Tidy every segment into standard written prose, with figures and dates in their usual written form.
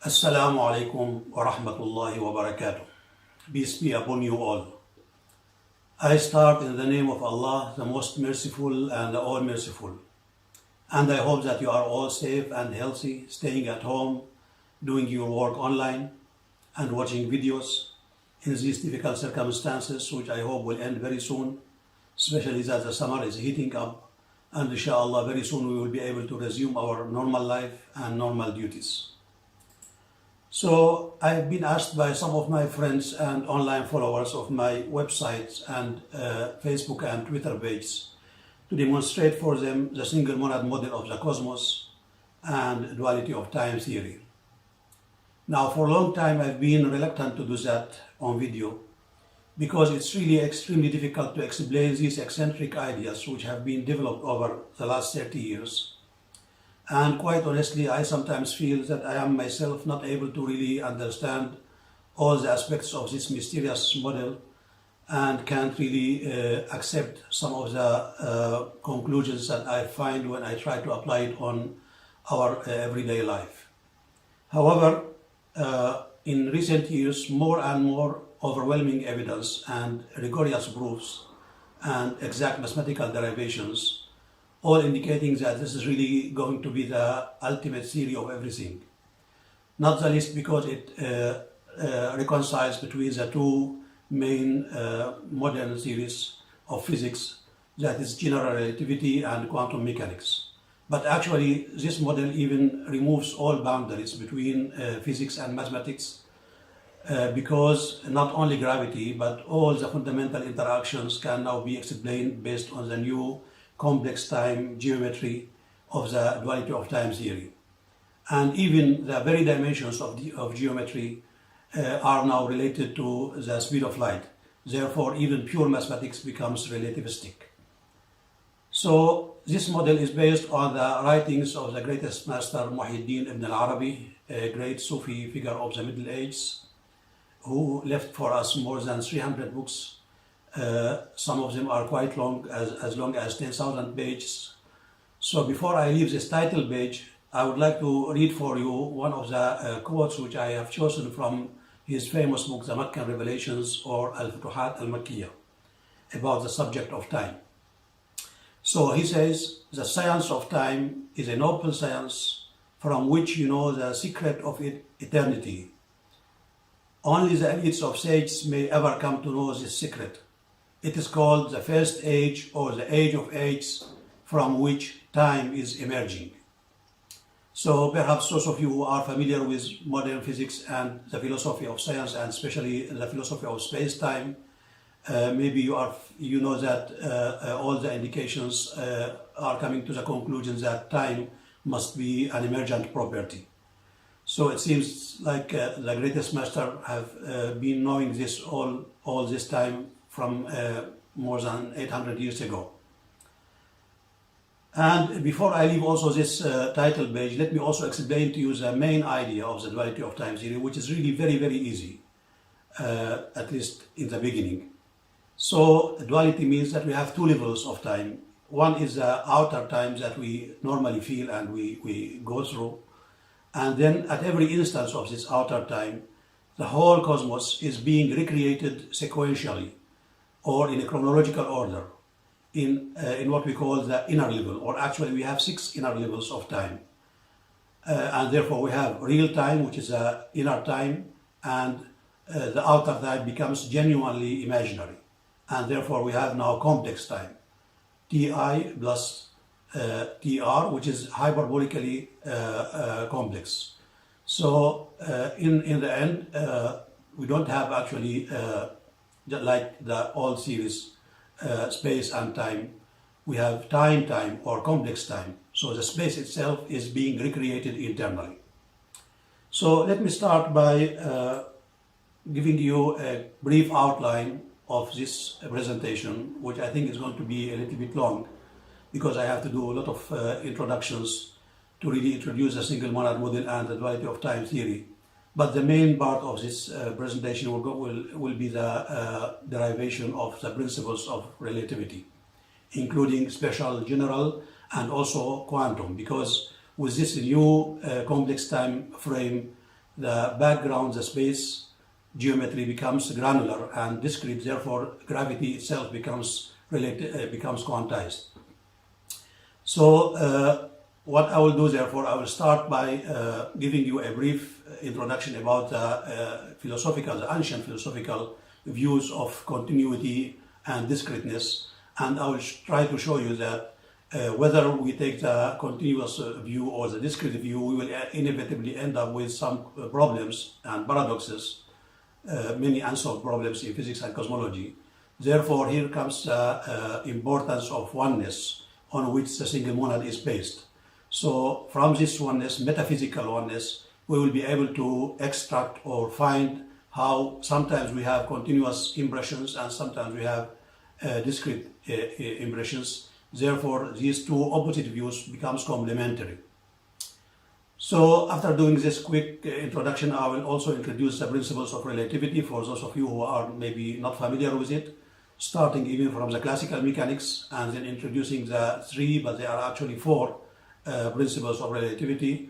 Assalamu alaikum wa rahmatullahi wa barakatuh. Peace be upon you all. I start in the name of Allah, the most merciful and the all merciful. And I hope that you are all safe and healthy, staying at home, doing your work online, and watching videos in these difficult circumstances, which I hope will end very soon, especially that the summer is heating up. And inshallah, very soon we will be able to resume our normal life and normal duties. So I've been asked by some of my friends and online followers of my websites and Facebook and Twitter pages to demonstrate for them the single monad model of the cosmos and duality of time theory. Now, for a long time I've been reluctant to do that on video because it's really extremely difficult to explain these eccentric ideas which have been developed over the last 30 years. And quite honestly, I sometimes feel that I am myself not able to really understand all the aspects of this mysterious model and can't really accept some of the conclusions that I find when I try to apply it on our everyday life. However, in recent years, more and more overwhelming evidence and rigorous proofs and exact mathematical derivations all indicating that this is really going to be the ultimate theory of everything. Not the least because it reconciles between the two main modern theories of physics, that is general relativity and quantum mechanics. But actually, this model even removes all boundaries between physics and mathematics because not only gravity, but all the fundamental interactions can now be explained based on the new complex time geometry of the duality of time theory. And even the very dimensions of geometry are now related to the speed of light. Therefore, even pure mathematics becomes relativistic. So this model is based on the writings of the greatest master Muhyiddin ibn al-Arabi, a great Sufi figure of the Middle Ages, who left for us more than 300 books. Some of them are quite long, as long as 10,000 pages. So before I leave this title page, I would like to read for you one of the quotes which I have chosen from his famous book, The Meccan Revelations, or Al-Futuhat al-Makkiyah, about the subject of time. So he says, the science of time is a noble science from which you know the secret of eternity. Only the elites of sages may ever come to know this secret. It is called the first age or the age of ages from which time is emerging. So perhaps those of you who are familiar with modern physics and the philosophy of science, and especially the philosophy of space-time, maybe you know that all the indications are coming to the conclusion that time must be an emergent property. So it seems like the greatest master have been knowing this all this time from more than 800 years ago. And before I leave also this title page, let me also explain to you the main idea of the duality of time theory, which is really very, very easy, at least in the beginning. So duality means that we have two levels of time. One is the outer time that we normally feel and we go through. And then at every instance of this outer time, the whole cosmos is being recreated sequentially, or in a chronological order, in what we call the inner level, or actually we have 6 inner levels of time. And therefore we have real time, which is the inner time, and the outer time becomes genuinely imaginary. And therefore we have now complex time, Ti plus Tr, which is hyperbolically complex. So in the end, we don't have actually like the old series, space and time. We have time or complex time. So the space itself is being recreated internally. So let me start by giving you a brief outline of this presentation, which I think is going to be a little bit long because I have to do a lot of introductions to really introduce a single monad model and the duality of time theory. But the main part of this presentation will be the derivation of the principles of relativity, including special, general, and also quantum, because with this new complex time frame, the background, the space geometry becomes granular and discrete, therefore gravity itself becomes quantized. So what I will do, therefore, I will start by giving you a brief introduction about the ancient philosophical views of continuity and discreteness, and I will try to show you that whether we take the continuous view or the discrete view, we will inevitably end up with some problems and paradoxes, many unsolved problems in physics and cosmology. Therefore, here comes the importance of oneness on which the single monad is based. So from this oneness, metaphysical oneness, we will be able to extract or find how sometimes we have continuous impressions and sometimes we have discrete impressions. Therefore, these two opposite views becomes complementary. So after doing this quick introduction, I will also introduce the principles of relativity for those of you who are maybe not familiar with it, starting even from the classical mechanics and then introducing the three, but there are actually four principles of relativity.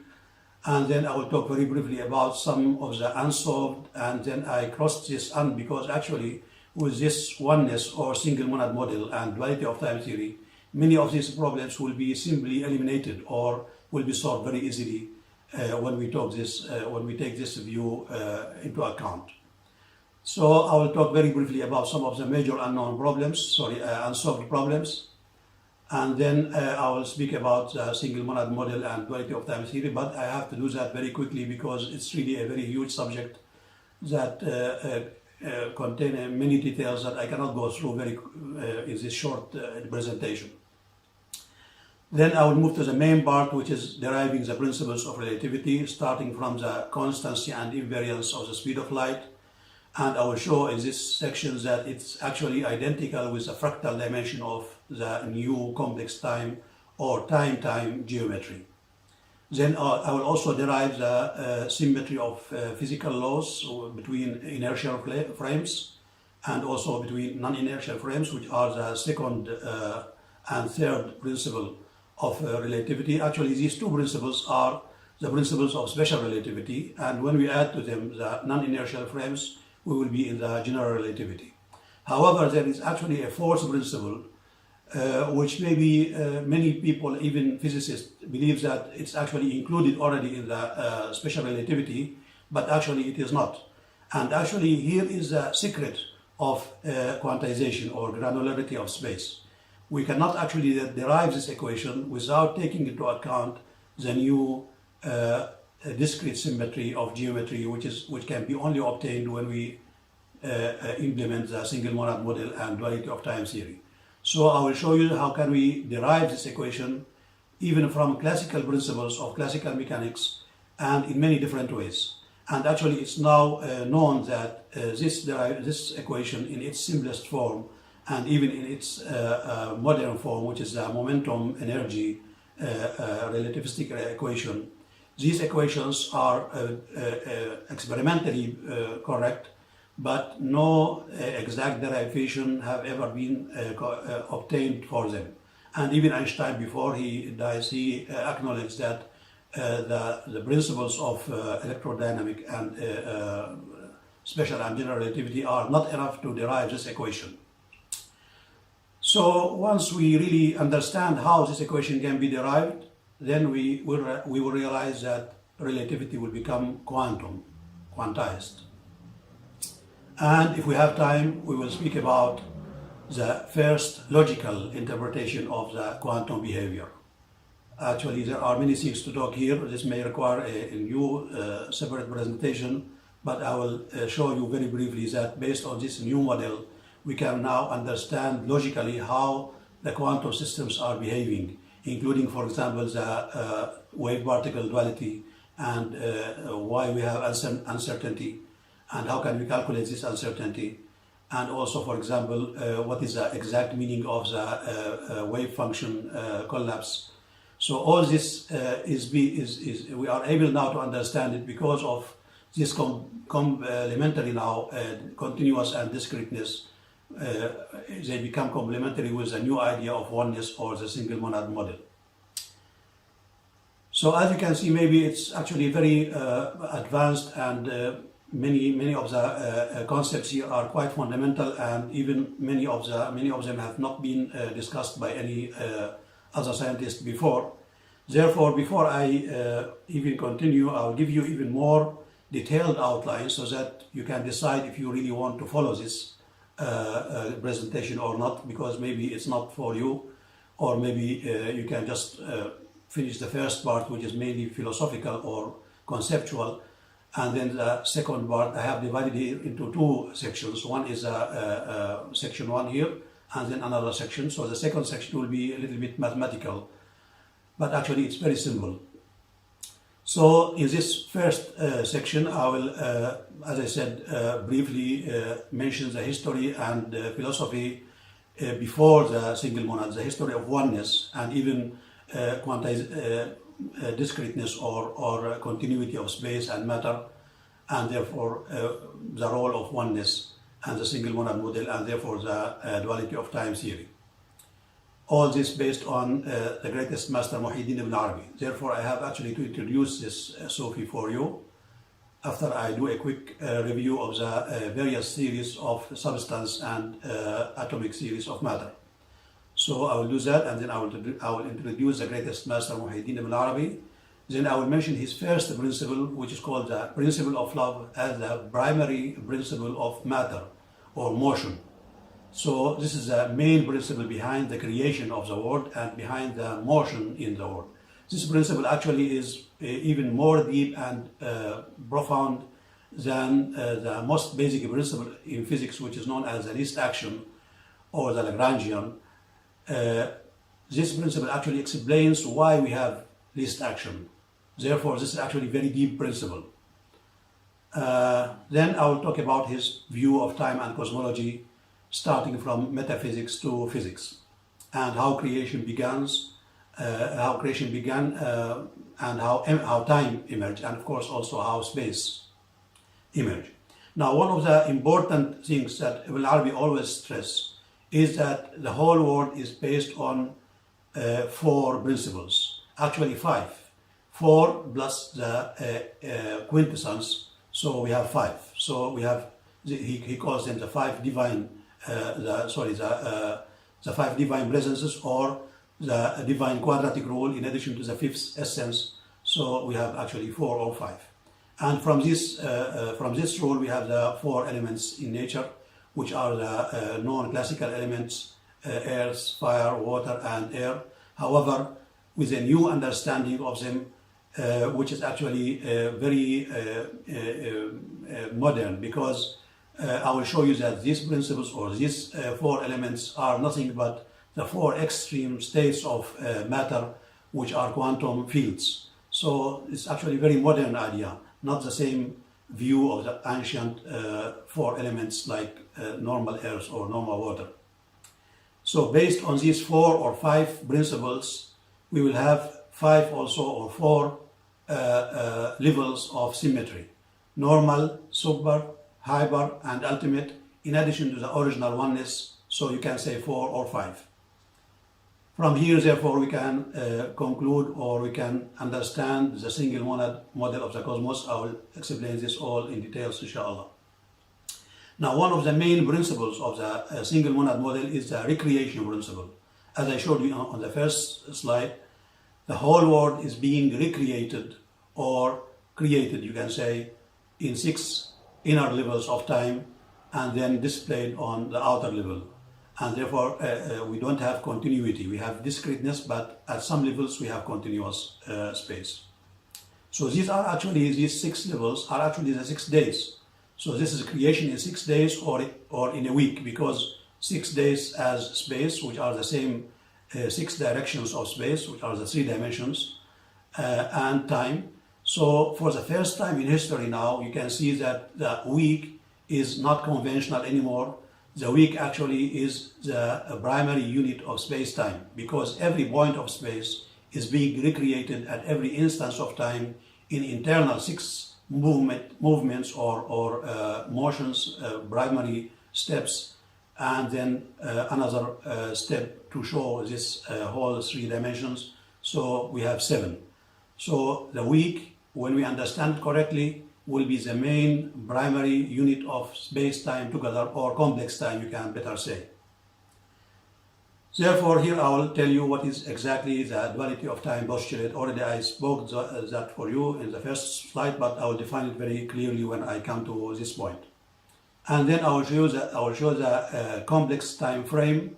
And then I will talk very briefly about some of the unsolved, and then I crossed this because actually with this oneness or single monad model and duality of time theory, many of these problems will be simply eliminated or will be solved very easily when we take this view into account. So I will talk very briefly about some of the major unsolved problems, and then I will speak about the single monad model and duality of time theory, but I have to do that very quickly because it's really a very huge subject that contains many details that I cannot go through in this short presentation. Then I will move to the main part, which is deriving the principles of relativity, starting from the constancy and invariance of the speed of light. And I will show in this section that it's actually identical with the fractal dimension of the new complex time or time-time geometry. Then I will also derive the symmetry of physical laws between inertial frames and also between non-inertial frames, which are the second and third principle of relativity. Actually, these two principles are the principles of special relativity, and when we add to them the non-inertial frames, we will be in the general relativity. However, there is actually a fourth principle, which maybe many people, even physicists, believe that it's actually included already in the special relativity, but actually it is not. And actually here is the secret of quantization or granularity of space. We cannot actually derive this equation without taking into account the new discrete symmetry of geometry, which can be only obtained when we implement the single monad model and duality of time theory. So I will show you how can we derive this equation even from classical principles of classical mechanics and in many different ways. And actually it's now known that this equation in its simplest form and even in its modern form, which is the momentum energy relativistic equation, these equations are experimentally correct, but no exact derivation have ever been obtained for them. And even Einstein, before he dies, he acknowledged that the principles of electrodynamic and special and general relativity are not enough to derive this equation. So once we really understand how this equation can be derived, then we will realize that relativity will become quantized. And if we have time, we will speak about the first logical interpretation of the quantum behavior. Actually, there are many things to talk here. This may require a new separate presentation, but I will show you very briefly that based on this new model, we can now understand logically how the quantum systems are behaving, including, for example, the wave-particle duality and why we have uncertainty and how can we calculate this uncertainty, and also, for example, what is the exact meaning of the wave function collapse. So all this we are able now to understand it because of this complementary now continuous and discreteness. They become complementary with a new idea of oneness or the single monad model. So as you can see, maybe it's actually very advanced, and many of the concepts here are quite fundamental, and even many of them have not been discussed by any other scientist before. Therefore, before I even continue, I'll give you even more detailed outline so that you can decide if you really want to follow this presentation or not, because maybe it's not for you, or maybe you can just finish the first part, which is mainly philosophical or conceptual, and then the second part I have divided it into two sections. One is section 1 here, and then another section. So the second section will be a little bit mathematical, but actually it's very simple. So in this first section, I will, as I said, briefly mention the history and philosophy before the single monad, the history of oneness, and even discreteness or continuity of space and matter, and therefore the role of oneness and the single monad model, and therefore the duality of time theory. All this based on the greatest master Muhyiddin ibn Arabi. Therefore, I have actually to introduce this Sufi for you after I do a quick review of the various theories of substance and atomic theories of matter. So I will do that, and then I will introduce the greatest master Muhyiddin ibn Arabi. Then I will mention his first principle, which is called the principle of love, as the primary principle of matter or motion. So this is the main principle behind the creation of the world and behind the motion in the world. This principle actually is even more deep and profound than the most basic principle in physics, which is known as the least action or the Lagrangian. This principle actually explains why we have least action. Therefore, this is actually a very deep principle. Then I will talk about his view of time and cosmology, starting from metaphysics to physics, and how creation began, and how time emerged, and of course also how space emerged. Now, one of the important things that Ibn Arabi always stress is that the whole world is based on 4 principles, actually 5. 4 plus the quintessence, so we have 5. So we have, he calls them the 5 divine, the 5 divine presences, or the divine quadratic rule in addition to the 5th essence. So we have actually 4 or 5. And from this rule we have the 4 elements in nature, which are the known classical elements, earth, fire, water, and air. However, with a new understanding of them, which is actually very modern, because I will show you that these principles or these 4 elements are nothing but the 4 extreme states of matter, which are quantum fields. So it's actually a very modern idea, not the same view of the ancient 4 elements like normal earth or normal water. So based on these 4 or 5 principles, we will have 5 also or 4 levels of symmetry: normal, super, hyper, and ultimate, in addition to the original oneness. So you can say 4 or 5. From here, therefore, we can conclude, or we can understand the single monad model of the cosmos. I will explain this all in details, inshallah. Now, one of the main principles of the single monad model is the recreation principle. As I showed you on the first slide, the whole world is being recreated or created, you can say, in 6 inner levels of time, and then displayed on the outer level. And therefore, we don't have continuity. We have discreteness, but at some levels we have continuous space. So these 6 levels are actually the 6 days. So this is creation in 6 days or in a week, because 6 days as space, which are the same 6 directions of space, which are the 3 dimensions, and time. So for the first time in history now, you can see that the week is not conventional anymore. The week actually is the primary unit of space-time, because every point of space is being recreated at every instance of time in internal 6 movements or motions, primary steps, and then another step to show this whole 3 dimensions. So we have 7. So the week, when we understand it correctly, will be the main primary unit of space-time together, or complex time, you can better say. Therefore, here I will tell you what is exactly the duality of time postulate. Already I spoke that for you in the first slide, but I will define it very clearly when I come to this point. And then I will show the complex time frame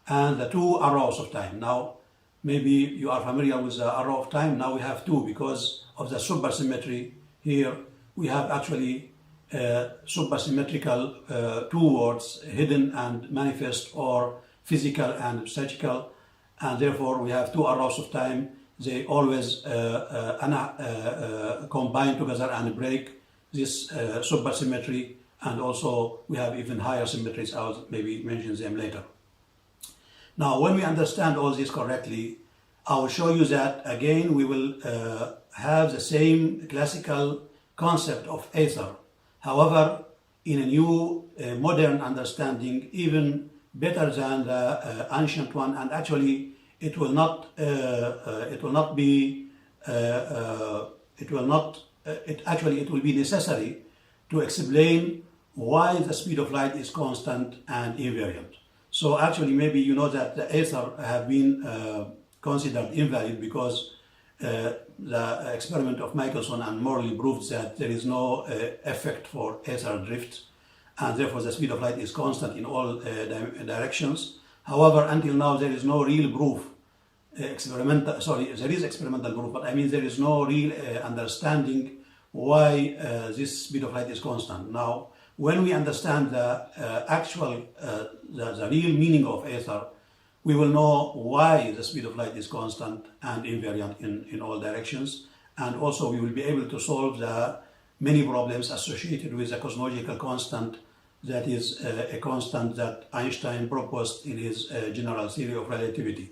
and the two arrows of time. Now, maybe you are familiar with the arrow of time. Now we have two because of the supersymmetry. Here we have actually supersymmetrical two words, hidden and manifest, or physical and psychical, and therefore we have two arrows of time. They always combine together and break this supersymmetry, and also we have even higher symmetries. I'll maybe mention them later. Now, when we understand all this correctly, I will show you that again we will have the same classical concept of ether. However, in a new modern understanding, even better than the ancient one, and actually it will not be necessary to explain why the speed of light is constant and invariant. So actually maybe you know that the ether have been considered invalid because the experiment of Michelson and Morley proved that there is no effect for ether drift, and therefore the speed of light is constant in all directions. However, until now there is no real proof, there is experimental proof, but I mean there is no real understanding why this speed of light is constant. Now, when we understand the real meaning of ether, we will know why the speed of light is constant and invariant in all directions, and also we will be able to solve the many problems associated with the cosmological constant, that is a constant that Einstein proposed in his general theory of relativity.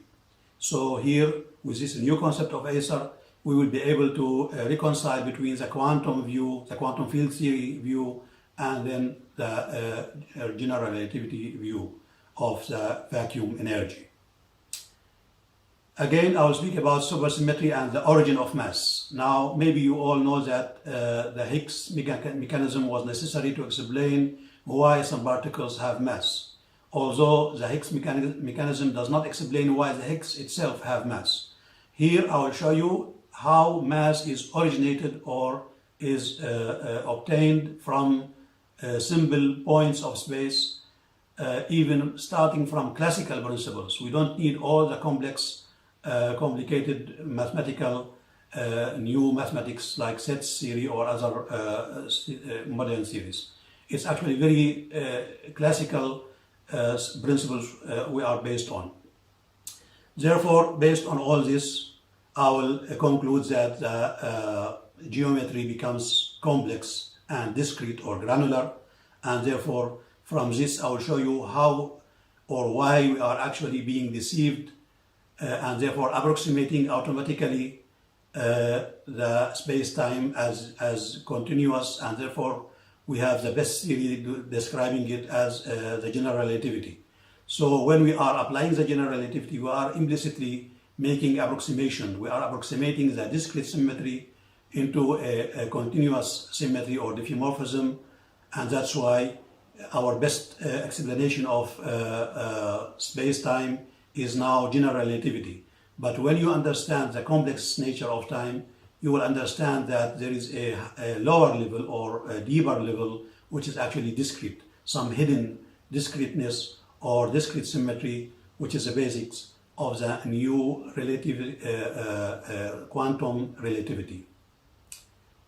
So here, with this new concept of ether, we will be able to reconcile between the quantum view, the quantum field theory view, and then the general relativity view of the vacuum energy. Again, I will speak about supersymmetry and the origin of mass. Now, maybe you all know that the Higgs mechanism was necessary to explain why some particles have mass, although the Higgs mechanism does not explain why the Higgs itself have mass. Here I will show you how mass is originated or is obtained from simple points of space, even starting from classical principles. We don't need all the complicated mathematical new mathematics like sets theory or other modern theories. It's actually very classical principles we are based on. Therefore, based on all this, I will conclude that geometry becomes complex and discrete or granular, and therefore from this I will show you how or why we are actually being deceived and therefore approximating automatically the space-time as continuous, and therefore we have the best theory describing it as the general relativity. So when we are applying the general relativity, we are implicitly making approximation. We are approximating the discrete symmetry into a continuous symmetry or diffeomorphism, and that's why our best explanation of space-time is now general relativity. But when you understand the complex nature of time, you will understand that there is a lower level or a deeper level which is actually discrete, some hidden discreteness or discrete symmetry, which is the basics of the new quantum relativity.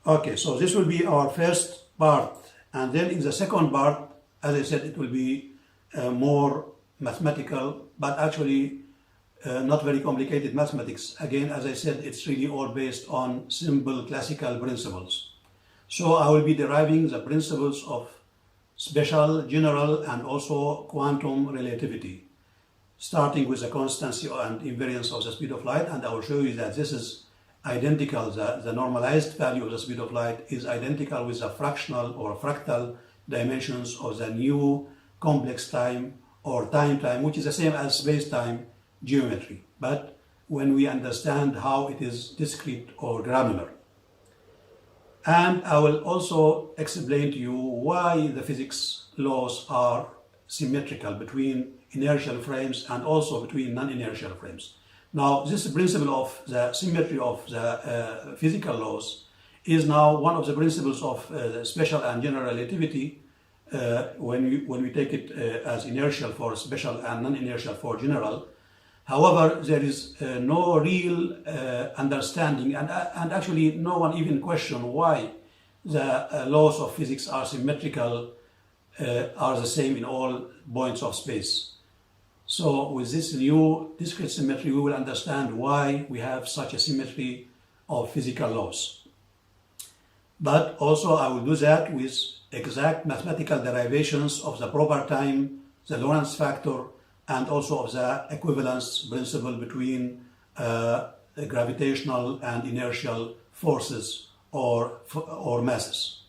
Okay, so this will be our first part, and then in the second part, as I said, it will be more mathematical, but actually not very complicated mathematics. Again, as I said, it's really all based on simple classical principles. So I will be deriving the principles of special, general, and also quantum relativity, starting with the constancy and invariance of the speed of light, and I will show you that this is identical, the normalized value of the speed of light is identical with the fractional or fractal dimensions of the new complex time or time, which is the same as space-time geometry. But when we understand how it is discrete or granular. And I will also explain to you why the physics laws are symmetrical between inertial frames and also between non-inertial frames. Now, this principle of the symmetry of the physical laws is now one of the principles of the special and general relativity when we take it as inertial for special and non-inertial for general. However, there is no real understanding and actually no one even questions why the laws of physics are symmetrical, are the same in all points of space. So with this new discrete symmetry, we will understand why we have such a symmetry of physical laws. But also I will do that with exact mathematical derivations of the proper time, the Lorentz factor, and also of the equivalence principle between gravitational and inertial forces or masses.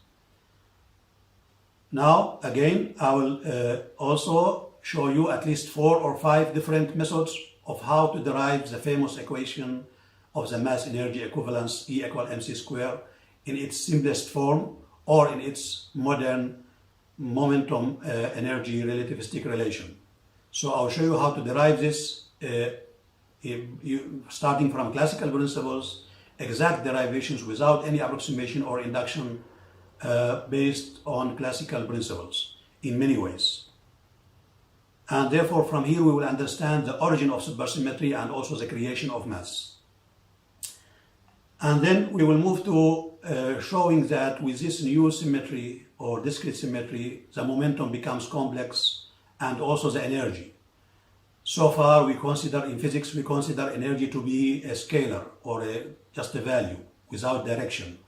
Now, again, I will also show you at least 4 or 5 different methods of how to derive the famous equation of the mass energy equivalence E equal mc square in its simplest form or in its modern momentum energy relativistic relation. So I'll show you how to derive this starting from classical principles, exact derivations without any approximation or induction based on classical principles in many ways. And therefore from here we will understand the origin of supersymmetry and also the creation of mass. And then we will move to showing that with this new symmetry or discrete symmetry, the momentum becomes complex and also the energy. So far we consider, in physics, we consider energy to be a scalar or just a value without direction.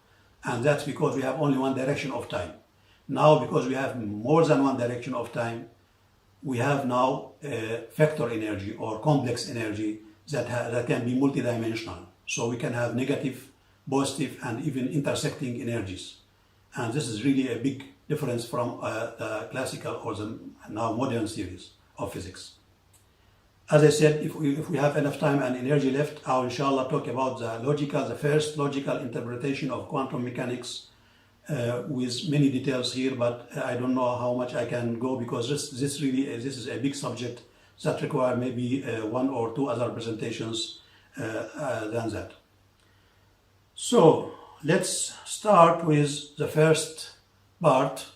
And that's because we have only one direction of time. Now, because we have more than one direction of time, we have now vector energy or complex energy that can be multidimensional. So we can have negative, positive, and even intersecting energies. And this is really a big difference from the classical or the now modern theories of physics. As I said, if we have enough time and energy left, I'll inshallah talk about the first logical interpretation of quantum mechanics with many details here, but I don't know how much I can go because this is a big subject that require maybe 1 or 2 other presentations than that. So let's start with the first part,